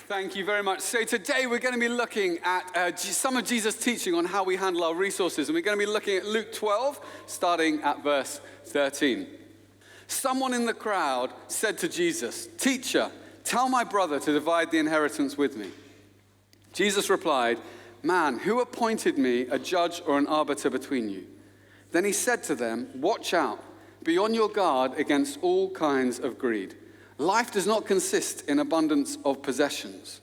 Thank you very much. So today we're going to be looking at some of Jesus' teaching on how we handle our resources. And we're going to be looking at Luke 12, starting at verse 13. Someone in the crowd said to Jesus, "Teacher, tell my brother to divide the inheritance with me." Jesus replied, "Man, who appointed me a judge or an arbiter between you?" Then he said to them, "Watch out, be on your guard against all kinds of greed. Life does not consist in abundance of possessions."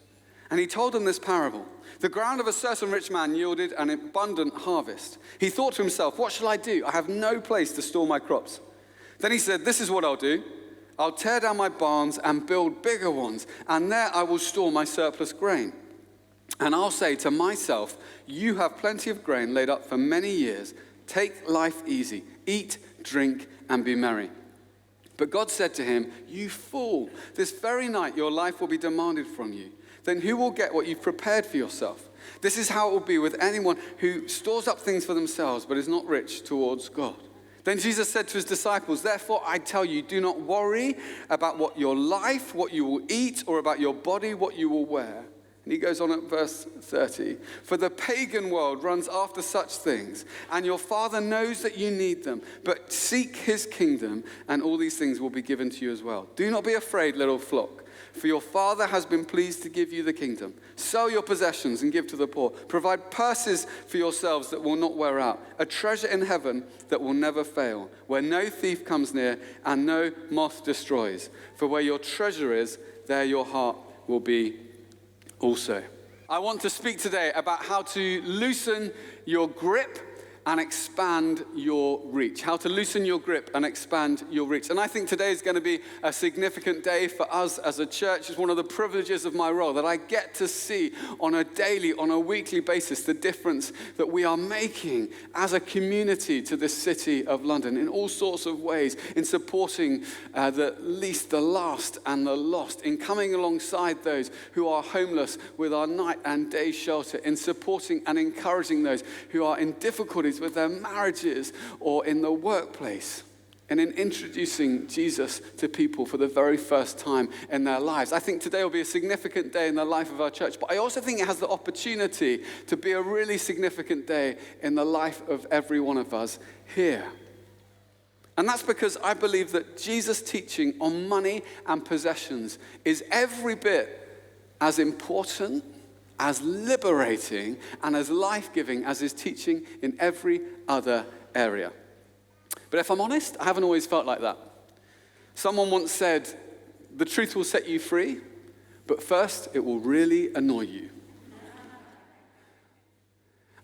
And he told them this parable. The ground of a certain rich man yielded an abundant harvest. He thought to himself, "What shall I do? I have no place to store my crops." Then he said, "This is what I'll do. I'll tear down my barns and build bigger ones, and there I will store my surplus grain. And I'll say to myself, you have plenty of grain laid up for many years. Take life easy. Eat, drink, and be merry." But God said to him, "You fool, this very night your life will be demanded from you. Then who will get what you've prepared for yourself? This is how it will be with anyone who stores up things for themselves but is not rich towards God." Then Jesus said to his disciples, "Therefore I tell you, do not worry about what your life, what you will eat, or about your body, what you will wear." And he goes on at verse 30. "For the pagan world runs after such things, and your Father knows that you need them. But seek his kingdom, and all these things will be given to you as well. Do not be afraid, little flock, for your Father has been pleased to give you the kingdom. Sell your possessions and give to the poor. Provide purses for yourselves that will not wear out, a treasure in heaven that will never fail, where no thief comes near and no moth destroys. For where your treasure is, there your heart will be also." I want to speak today about how to loosen your grip and expand your reach. How to loosen your grip and expand your reach. And I think today is going to be a significant day for us as a church. It's one of the privileges of my role that I get to see on a daily, on a weekly basis, the difference that we are making as a community to this city of London in all sorts of ways, in supporting the least, the last, and the lost, in coming alongside those who are homeless with our night and day shelter, in supporting and encouraging those who are in difficulties with their marriages or in the workplace, and in introducing Jesus to people for the very first time in their lives. I think today will be a significant day in the life of our church, but I also think it has the opportunity to be a really significant day in the life of every one of us here. And that's because I believe that Jesus' teaching on money and possessions is every bit as important, as liberating, and as life-giving as his teaching in every other area. But if I'm honest, I haven't always felt like that. Someone once said, "The truth will set you free, but first it will really annoy you."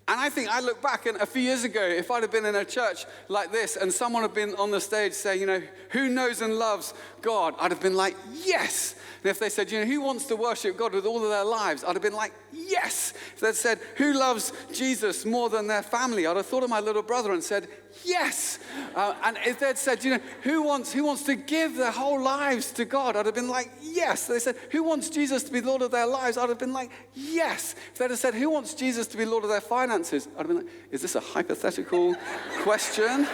And I think I look back, and a few years ago, if I'd have been in a church like this and someone had been on the stage saying, "Who knows and loves God?" I'd have been like, "Yes." And if they said, "Who wants to worship God with all of their lives?" I'd have been like, "Yes." If they'd said, "Who loves Jesus more than their family?" I'd have thought of my little brother and said, "Yes." And if they'd said, who wants to give their whole lives to God?" I'd have been like, "Yes." They said, "Who wants Jesus to be Lord of their lives?" I'd have been like, "Yes." If they'd have said, "Who wants Jesus to be Lord of their finances?" I'd have been like, "Is this a hypothetical question?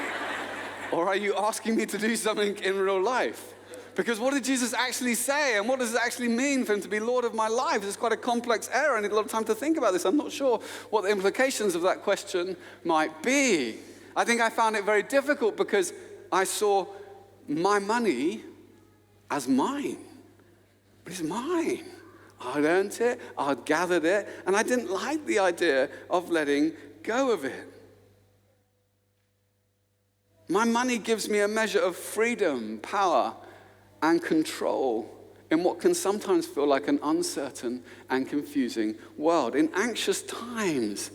Or are you asking me to do something in real life? Because what did Jesus actually say? And what does it actually mean for him to be Lord of my life?" It's quite a complex area. I need a lot of time to think about this. I'm not sure what the implications of that question might be. I think I found it very difficult because I saw my money as mine. But it's mine. I'd earned it, I'd gathered it, and I didn't like the idea of letting go of it. My money gives me a measure of freedom, power, and control in what can sometimes feel like an uncertain and confusing world. In anxious times,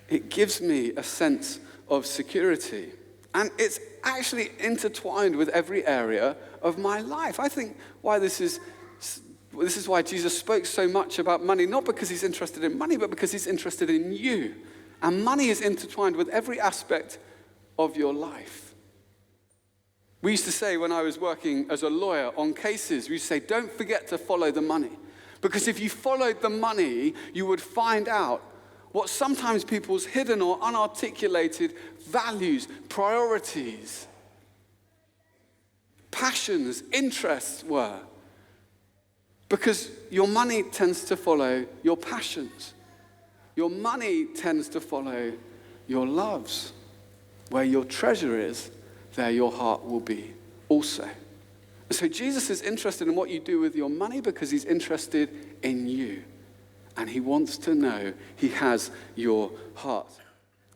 it gives me a sense of security. And it's actually intertwined with every area of my life. I think this is why Jesus spoke so much about money, not because he's interested in money, but because he's interested in you. And money is intertwined with every aspect of your life. We used to say when I was working as a lawyer on cases, we used to say, "Don't forget to follow the money." Because if you followed the money, you would find out what sometimes people's hidden or unarticulated values, priorities, passions, interests were. Because your money tends to follow your passions. Your money tends to follow your loves. Where your treasure is, there your heart will be also. And so Jesus is interested in what you do with your money because he's interested in you. And he wants to know he has your heart.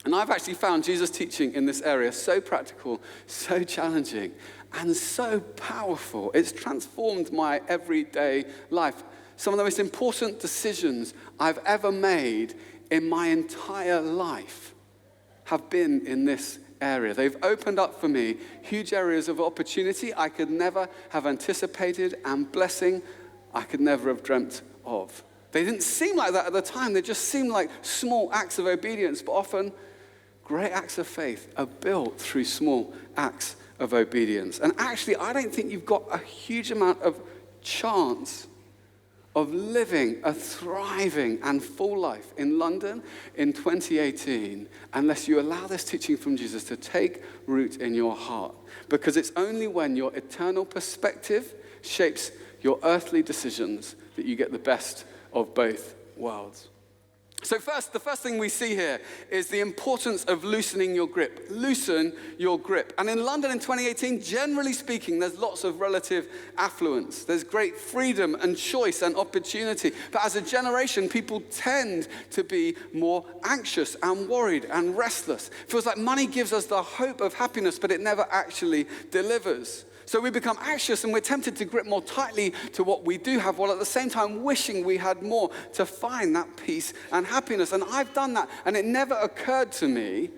And I've actually found Jesus' teaching in this area so practical, so challenging, and so powerful. It's transformed my everyday life. Some of the most important decisions I've ever made in my entire life have been in this area. They've opened up for me huge areas of opportunity I could never have anticipated and blessing I could never have dreamt of. They didn't seem like that at the time. They just seemed like small acts of obedience, but often great acts of faith are built through small acts of obedience. And actually, I don't think you've got a huge amount of chance of living a thriving and full life in London in 2018 unless you allow this teaching from Jesus to take root in your heart. Because it's only when your eternal perspective shapes your earthly decisions that you get the best of both worlds. So the first thing we see here is the importance of loosening your grip. Loosen your grip. And in London in 2018, generally speaking, there's lots of relative affluence. There's great freedom and choice and opportunity. But as a generation, people tend to be more anxious and worried and restless. It feels like money gives us the hope of happiness, but it never actually delivers. So we become anxious and we're tempted to grip more tightly to what we do have, while at the same time wishing we had more to find that peace and happiness. And I've done that, and it never occurred to me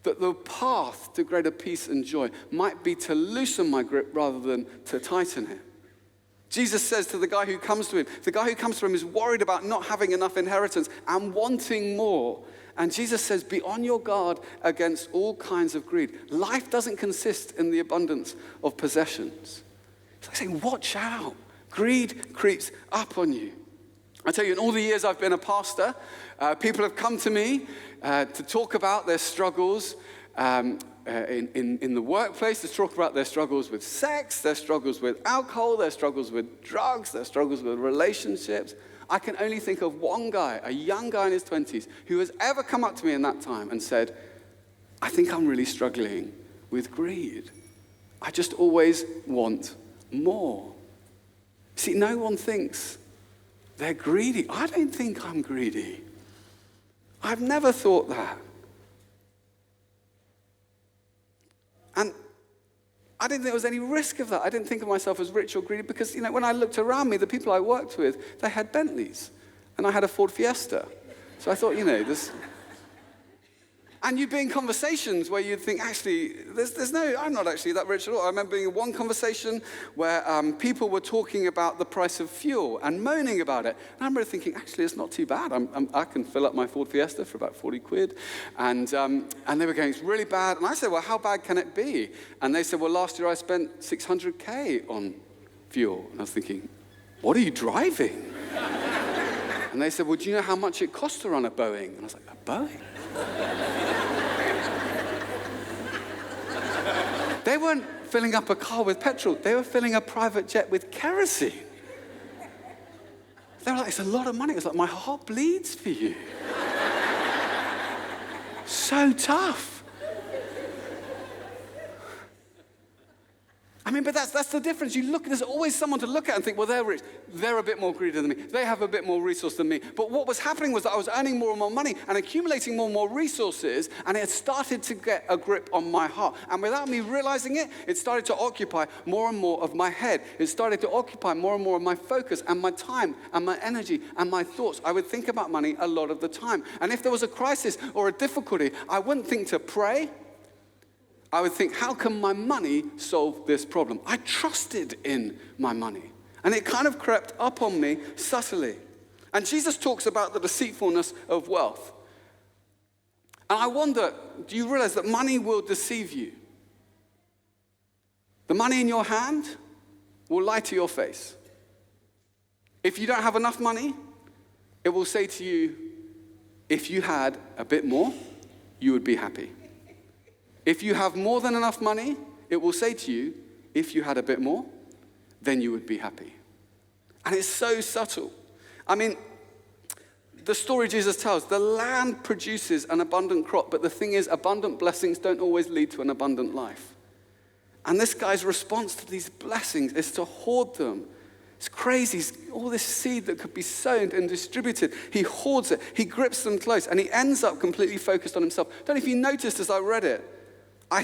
that the path to greater peace and joy might be to loosen my grip rather than to tighten it. Jesus says to the guy who comes to him is worried about not having enough inheritance and wanting more. And Jesus says, be on your guard against all kinds of greed. Life doesn't consist in the abundance of possessions. It's like saying, watch out. Greed creeps up on you. I tell you, in all the years I've been a pastor, people have come to me to talk about their struggles in the workplace, to talk about their struggles with sex, their struggles with alcohol, their struggles with drugs, their struggles with relationships. I can only think of one guy, a young guy in his 20s, who has ever come up to me in that time and said, I think I'm really struggling with greed. I just always want more. See, no one thinks they're greedy. I don't think I'm greedy. I've never thought that. And I didn't think there was any risk of that. I didn't think of myself as rich or greedy because, when I looked around me, the people I worked with, they had Bentleys. And I had a Ford Fiesta. So I thought, this... And you'd be in conversations where you'd think, actually, I'm not actually that rich at all. I remember being in one conversation where people were talking about the price of fuel and moaning about it. And I remember thinking, actually, it's not too bad. I can fill up my Ford Fiesta for about 40 quid. And they were going, it's really bad. And I said, well, how bad can it be? And they said, well, last year I spent 600K on fuel. And I was thinking, what are you driving? And they said, well, do you know how much it costs to run a Boeing? And I was like, a Boeing? They weren't filling up a car with petrol. They were filling a private jet with kerosene. They were like, it's a lot of money. It was like, my heart bleeds for you. So tough. But that's the difference. There's always someone to look at and think, well, they're rich. They're a bit more greedy than me. They have a bit more resource than me. But what was happening was that I was earning more and more money and accumulating more and more resources, and it had started to get a grip on my heart. And without me realizing it, it started to occupy more and more of my head. It started to occupy more and more of my focus and my time and my energy and my thoughts. I would think about money a lot of the time. And if there was a crisis or a difficulty, I wouldn't think to pray. I would think, how can my money solve this problem? I trusted in my money. And it kind of crept up on me subtly. And Jesus talks about the deceitfulness of wealth. And I wonder, do you realize that money will deceive you? The money in your hand will lie to your face. If you don't have enough money, it will say to you, if you had a bit more, you would be happy. If you have more than enough money, it will say to you, if you had a bit more, then you would be happy. And it's so subtle. I mean, the story Jesus tells, the land produces an abundant crop, but the thing is, abundant blessings don't always lead to an abundant life. And this guy's response to these blessings is to hoard them. It's crazy. All this seed that could be sown and distributed, he hoards it. He grips them close, and he ends up completely focused on himself. Don't know if you noticed as I read it, he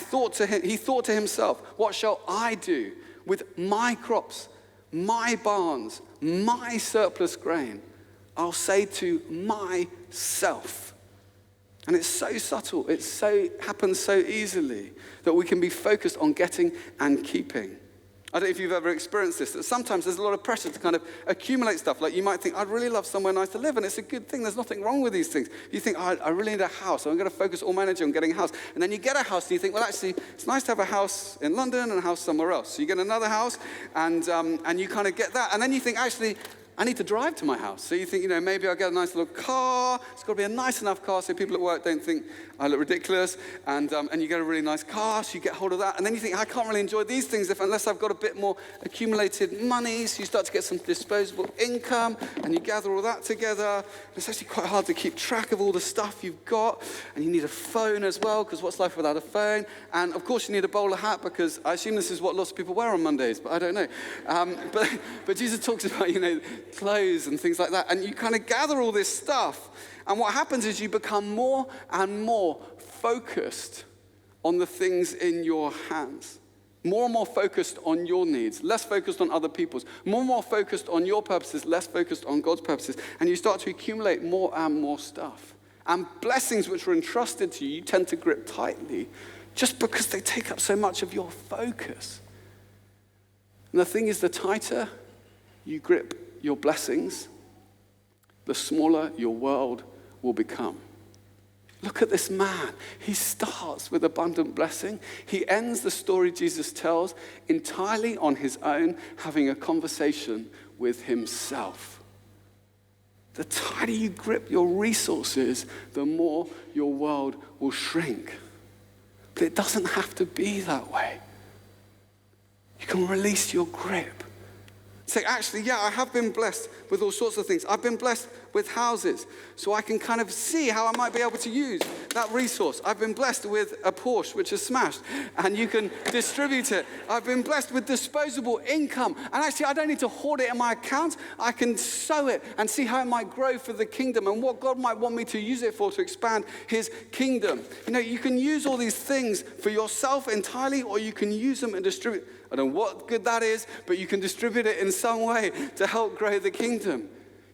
thought to himself, what shall I do with my crops, my barns, my surplus grain? I'll say to myself. And it's so subtle. It happens so easily that we can be focused on getting and keeping. I don't know if you've ever experienced this, that sometimes there's a lot of pressure to kind of accumulate stuff. Like you might think, I'd really love somewhere nice to live, and it's a good thing. There's nothing wrong with these things. You think, I really need a house, so I'm going to focus all my energy on getting a house. And then you get a house, and you think, well, actually, it's nice to have a house in London and a house somewhere else. So you get another house, and you kind of get that. And then you think, actually, I need to drive to my house. So you think, maybe I'll get a nice little car. It's got to be a nice enough car so people at work don't think I look ridiculous. And you get a really nice car, so you get hold of that. And then you think, I can't really enjoy these things unless I've got a bit more accumulated money. So you start to get some disposable income, and you gather all that together. And it's actually quite hard to keep track of all the stuff you've got. And you need a phone as well, because what's life without a phone? And of course you need a bowler hat, because I assume this is what lots of people wear on Mondays, but I don't know. But Jesus talks about, clothes and things like that, and you kind of gather all this stuff, and what happens is you become more and more focused on the things in your hands, more and more focused on your needs, less focused on other people's, more and more focused on your purposes, less focused on God's purposes, and you start to accumulate more and more stuff. And blessings which were entrusted to you, you tend to grip tightly just because they take up so much of your focus. And the thing is, the tighter you grip your blessings, the smaller your world will become. Look at this man. He starts with abundant blessing. He ends the story Jesus tells entirely on his own, having a conversation with himself. The tighter you grip your resources, the more your world will shrink. But it doesn't have to be that way. You can release your grip. Say, actually, yeah, I have been blessed with all sorts of things. I've been blessed with houses, so I can kind of see how I might be able to use that resource. I've been blessed with a Porsche, which is smashed, and you can distribute it. I've been blessed with disposable income, and actually, I don't need to hoard it in my account. I can sow it and see how it might grow for the kingdom and what God might want me to use it for to expand his kingdom. You can use all these things for yourself entirely, or you can use them and distribute. I don't know what good that is, but you can distribute it in some way to help grow the kingdom.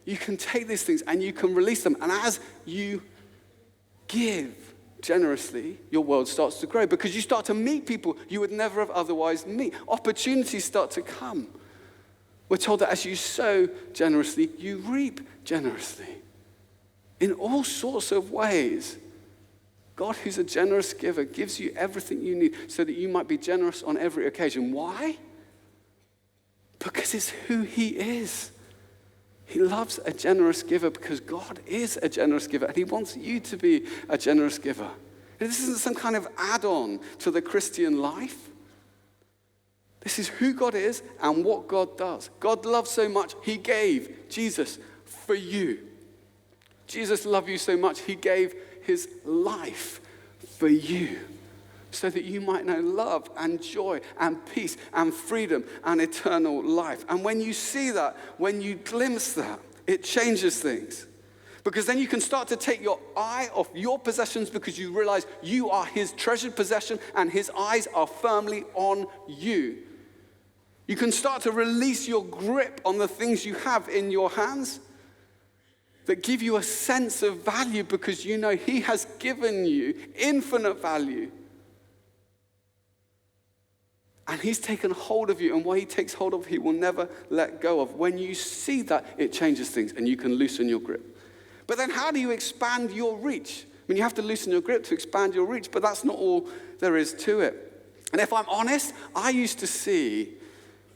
You can take these things and you can release them. And as you give generously, your world starts to grow because you start to meet people you would never have otherwise met. Opportunities start to come. We're told that as you sow generously, you reap generously. In all sorts of ways. God, who's a generous giver, gives you everything you need so that you might be generous on every occasion. Why? Because it's who he is. He loves a generous giver because God is a generous giver, and he wants you to be a generous giver. And this isn't some kind of add-on to the Christian life. This is who God is and what God does. God loves so much, he gave Jesus for you. Jesus loved you so much, he gave his life for you so that you might know love and joy and peace and freedom and eternal life. And when you see that, when you glimpse that, it changes things. Because then you can start to take your eye off your possessions because you realize you are his treasured possession and his eyes are firmly on you. You can start to release your grip on the things you have in your hands that give you a sense of value because you know he has given you infinite value. And he's taken hold of you, and what he takes hold of, he will never let go of. When you see that, it changes things, and you can loosen your grip. But then how do you expand your reach? I mean, you have to loosen your grip to expand your reach, but that's not all there is to it. And if I'm honest, I used to see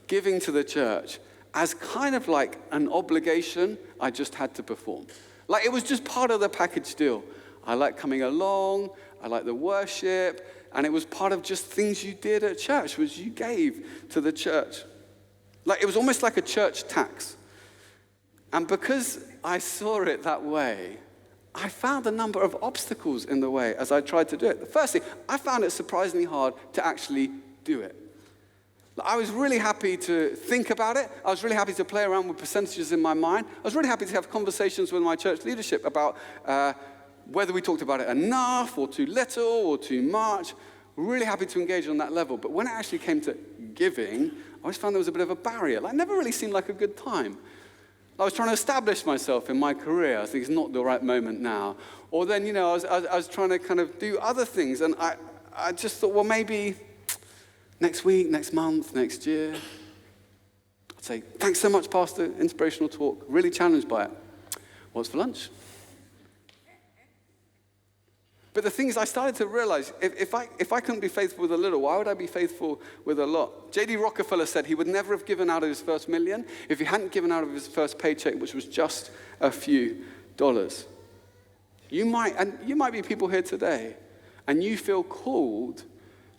giving to the church as kind of like an obligation I just had to perform. Like it was just part of the package deal. I like coming along, I like the worship, and it was part of just things you did at church, was you gave to the church. Like it was almost like a church tax. And because I saw it that way, I found a number of obstacles in the way as I tried to do it. Firstly, I found it surprisingly hard to actually do it. I was really happy to think about it. I was really happy to play around with percentages in my mind. I was really happy to have conversations with my church leadership about whether we talked about it enough or too little or too much. Really happy to engage on that level. But when it actually came to giving, I always found there was a bit of a barrier. It never really seemed like a good time. I was trying to establish myself in my career. I think it's not the right moment now. Or then, I was trying to kind of do other things. And I just thought, well, maybe next week, next month, next year. I'd say, thanks so much, Pastor. Inspirational talk. Really challenged by it. What's for lunch? But the thing is, I started to realize, if I couldn't be faithful with a little, why would I be faithful with a lot? J.D. Rockefeller said he would never have given out of his first million if he hadn't given out of his first paycheck, which was just a few dollars. You might be people here today, and you feel called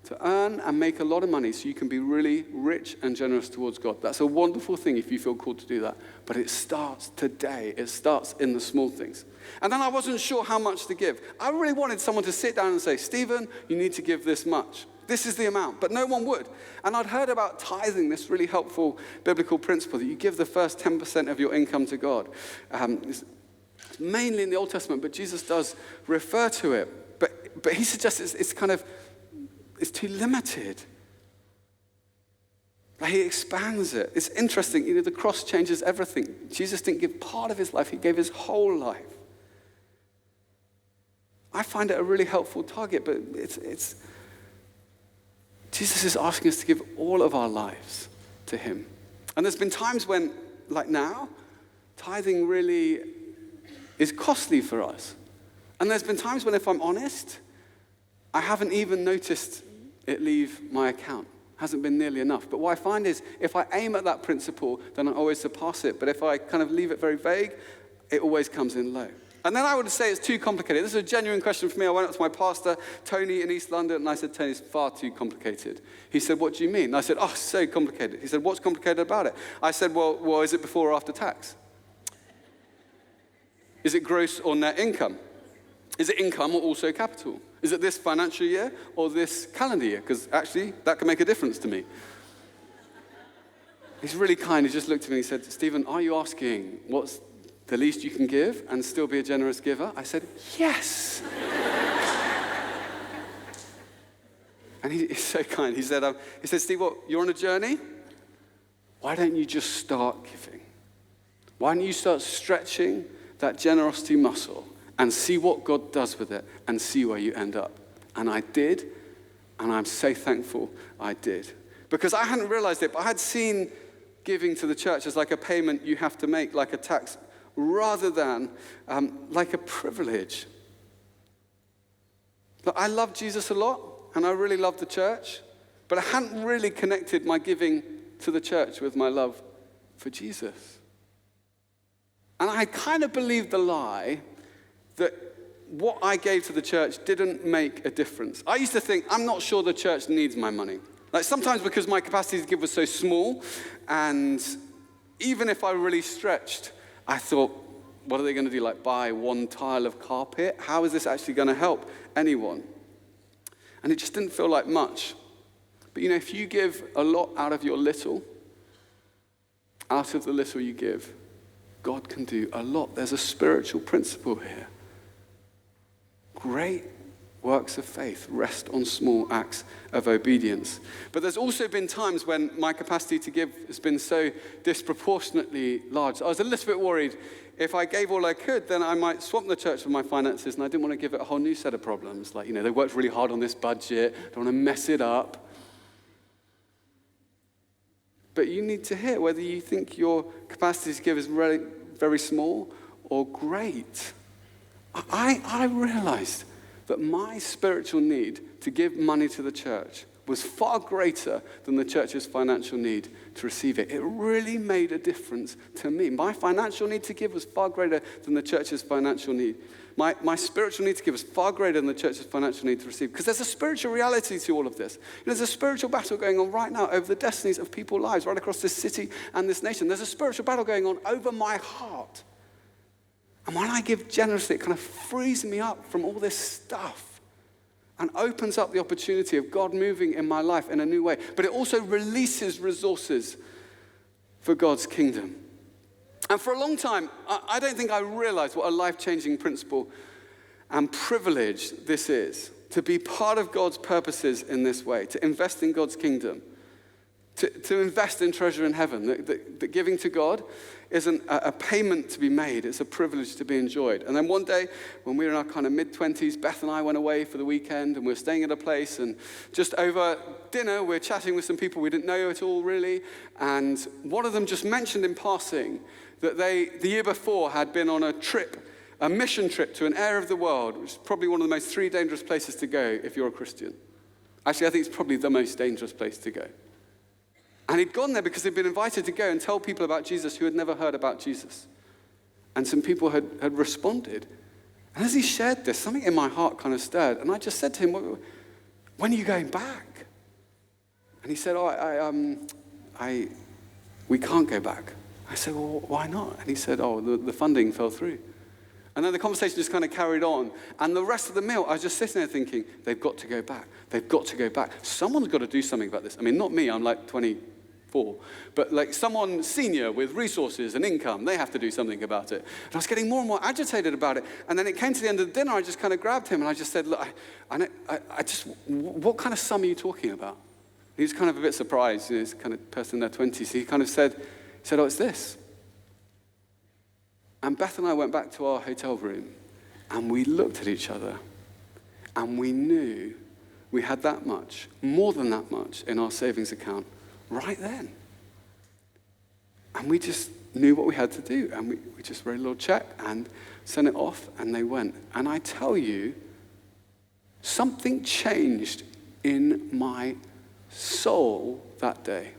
to earn and make a lot of money so you can be really rich and generous towards God. That's a wonderful thing if you feel called to do that. But it starts today. It starts in the small things. And then I wasn't sure how much to give. I really wanted someone to sit down and say, Stephen, you need to give this much. This is the amount. But no one would. And I'd heard about tithing, this really helpful biblical principle that you give the first 10% of your income to God. It's mainly in the Old Testament, but Jesus does refer to it. But he suggests it's too limited. He expands it. It's interesting. The cross changes everything. Jesus didn't give part of his life. He gave his whole life. I find it a really helpful target, but it's Jesus is asking us to give all of our lives to him. And there's been times when, like now, tithing really is costly for us. And there's been times when, if I'm honest, I haven't even noticed it leave my account. Hasn't been nearly enough. But what I find is, if I aim at that principle, then I always surpass it. But if I kind of leave it very vague, it always comes in low. And then I would say it's too complicated. This is a genuine question for me. I went up to my pastor, Tony, in East London, and I said, Tony, it's far too complicated. He said, what do you mean? And I said, oh, so complicated. He said, what's complicated about it? I said, well, is it before or after tax? Is it gross or net income? Is it income or also capital? Is it this financial year or this calendar year? Because actually, that can make a difference to me. He's really kind. He just looked at me and he said, Stephen, are you asking what's the least you can give and still be a generous giver? I said, yes. And he's so kind. He said, Steve, what, you're on a journey? Why don't you just start giving? Why don't you start stretching that generosity muscle and see what God does with it and see where you end up? And I did, and I'm so thankful I did. Because I hadn't realized it, but I had seen giving to the church as like a payment you have to make, like a tax, rather than like a privilege. But I love Jesus a lot, and I really love the church, but I hadn't really connected my giving to the church with my love for Jesus. And I kind of believed the lie that what I gave to the church didn't make a difference. I used to think, I'm not sure the church needs my money. Like sometimes because my capacity to give was so small, and even if I really stretched, I thought, what are they going to do? Like buy one tile of carpet? How is this actually going to help anyone? And it just didn't feel like much. But if you give a lot out of your little, out of the little you give, God can do a lot. There's a spiritual principle here. Great works of faith rest on small acts of obedience. But there's also been times when my capacity to give has been so disproportionately large. I was a little bit worried if I gave all I could, then I might swamp the church with my finances, and I didn't want to give it a whole new set of problems. Like, they worked really hard on this budget. Don't want to mess it up. But you need to hear whether you think your capacity to give is really, very small or great. I realized that my spiritual need to give money to the church was far greater than the church's financial need to receive it. It really made a difference to me. My financial need to give was far greater than the church's financial need. My spiritual need to give was far greater than the church's financial need to receive. Because there's a spiritual reality to all of this. There's a spiritual battle going on right now over the destinies of people's lives right across this city and this nation. There's a spiritual battle going on over my heart. And when I give generously, it kind of frees me up from all this stuff and opens up the opportunity of God moving in my life in a new way. But it also releases resources for God's kingdom. And for a long time, I don't think I realized what a life-changing principle and privilege this is, to be part of God's purposes in this way, to invest in God's kingdom, to invest in treasure in heaven. That giving to God isn't a payment to be made, it's a privilege to be enjoyed. And then one day, when we were in our kind of mid-20s, Beth and I went away for the weekend, and we were staying at a place, and just over dinner, we were chatting with some people we didn't know at all, really, and one of them just mentioned in passing that they, the year before, had been on a mission trip to an area of the world, which is probably one of the most 3 dangerous places to go if you're a Christian. Actually, I think it's probably the most dangerous place to go. And he'd gone there because he'd been invited to go and tell people about Jesus who had never heard about Jesus. And some people had responded. And as he shared this, something in my heart kind of stirred. And I just said to him, when are you going back? And he said, we can't go back. I said, well, why not? And he said, the funding fell through. And then the conversation just kind of carried on. And the rest of the meal, I was just sitting there thinking, they've got to go back. They've got to go back. Someone's got to do something about this. I mean, not me, I'm like 24. But like someone senior with resources and income, they have to do something about it. And I was getting more and more agitated about it. And then it came to the end of the dinner, I just kind of grabbed him and I just said, look, what kind of sum are you talking about? He was kind of a bit surprised, he's kind of person in their 20s. He kind of said, it's this. And Beth and I went back to our hotel room and we looked at each other and we knew we had that much, more than that much, in our savings account right then. And we just knew what we had to do. And we just wrote a little check and sent it off and they went. And I tell you, something changed in my soul that day.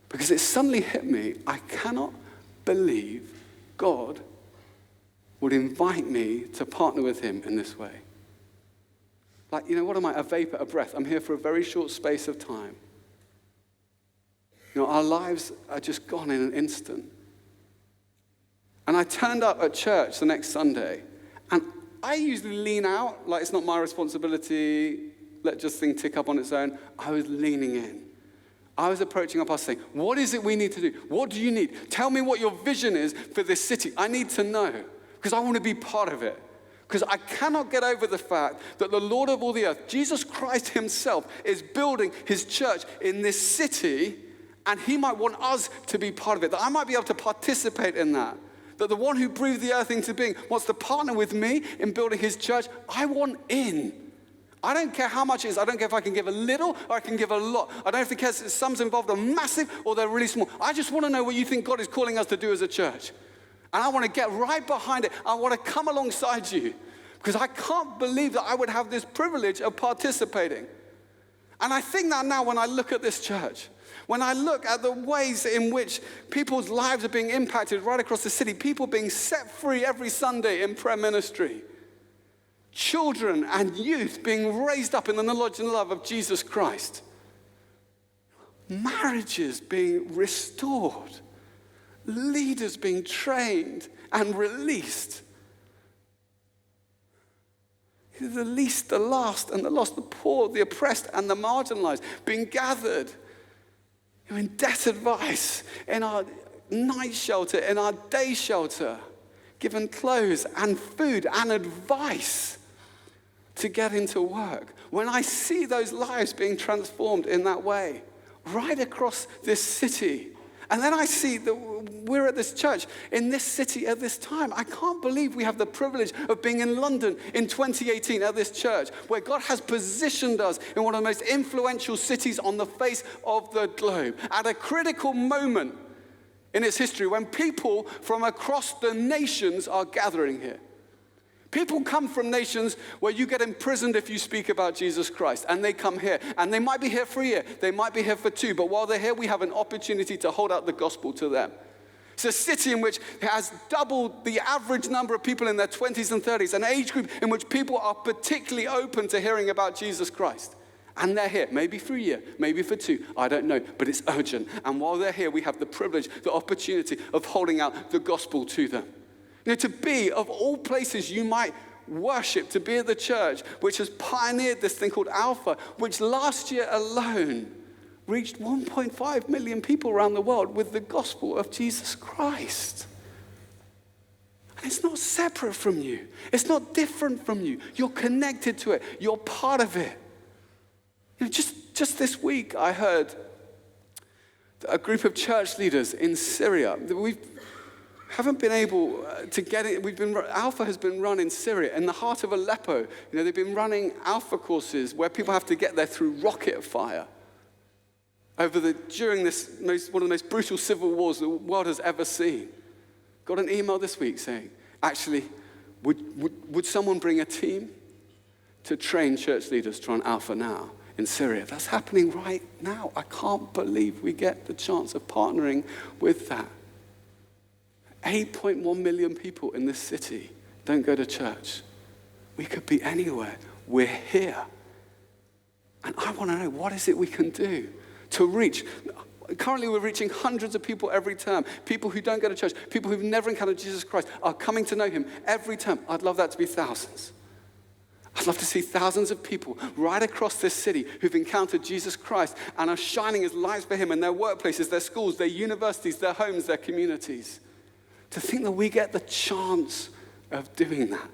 Because it suddenly hit me, I cannot believe God would invite me to partner with him in this way. Like, what am I? A vapor, a breath. I'm here for a very short space of time. Our lives are just gone in an instant. And I turned up at church the next Sunday, and I usually lean out, like it's not my responsibility, let this thing tick up on its own. I was leaning in. I was approaching our pastor saying, what is it we need to do? What do you need? Tell me what your vision is for this city. I need to know, because I want to be part of it. Because I cannot get over the fact that the Lord of all the earth, Jesus Christ himself, is building his church in this city, and he might want us to be part of it, that I might be able to participate in that. That the one who breathed the earth into being wants to partner with me in building his church. I want in. I don't care how much it is. I don't care if I can give a little or I can give a lot. I don't think the sums involved are massive or they're really small. I just want to know what you think God is calling us to do as a church. And I want to get right behind it. I want to come alongside you because I can't believe that I would have this privilege of participating. And I think that now when I look at this church, when I look at the ways in which people's lives are being impacted right across the city, people being set free every Sunday in prayer ministry, children and youth being raised up in the knowledge and love of Jesus Christ, marriages being restored, leaders being trained and released, the least, the last, and the lost, the poor, the oppressed, and the marginalized being gathered in debt advice, in our night shelter, in our day shelter, given clothes and food and advice to get into work. When I see those lives being transformed in that way, right across this city, and then I see that we're at this church in this city at this time. I can't believe we have the privilege of being in London in 2018 at this church, where God has positioned us in one of the most influential cities on the face of the globe, at a critical moment in its history when people from across the nations are gathering here. People come from nations where you get imprisoned if you speak about Jesus Christ, and they come here. And they might be here for a year. They might be here for 2. But while they're here, we have an opportunity to hold out the gospel to them. It's a city in which has doubled the average number of people in their 20s and 30s, an age group in which people are particularly open to hearing about Jesus Christ. And they're here, maybe for a year, maybe for 2, I don't know, but it's urgent. And while they're here, we have the privilege, the opportunity of holding out the gospel to them. To be, of all places you might worship, to be at the church, which has pioneered this thing called Alpha, which last year alone reached 1.5 million people around the world with the gospel of Jesus Christ. And it's not separate from you. It's not different from you. You're connected to it. You're part of it. Just this week, I heard a group of church leaders in Syria. We haven't been able to get it. Alpha has been run in Syria, in the heart of Aleppo. They've been running Alpha courses where people have to get there through rocket fire. During this one of the most brutal civil wars the world has ever seen. Got an email this week saying, actually, would someone bring a team to train church leaders to run Alpha now in Syria? That's happening right now. I can't believe we get the chance of partnering with that. 8.1 million people in this city don't go to church. We could be anywhere. We're here. And I want to know, what is it we can do to reach? Currently, we're reaching hundreds of people every term. People who don't go to church, people who've never encountered Jesus Christ are coming to know him every term. I'd love that to be thousands. I'd love to see thousands of people right across this city who've encountered Jesus Christ and are shining as lights for him in their workplaces, their schools, their universities, their homes, their communities. To think that we get the chance of doing that.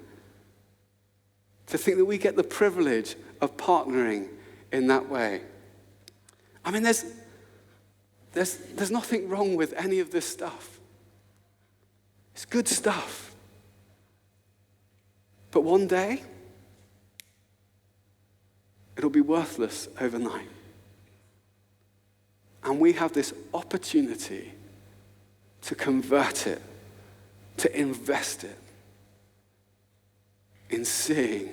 To think that we get the privilege of partnering in that way. I mean, there's nothing wrong with any of this stuff. It's good stuff. But one day, it'll be worthless overnight. And we have this opportunity to convert it, to invest it in seeing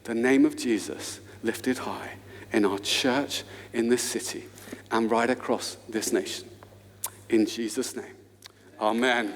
the name of Jesus lifted high in our church, in this city, and right across this nation. In Jesus' name, amen.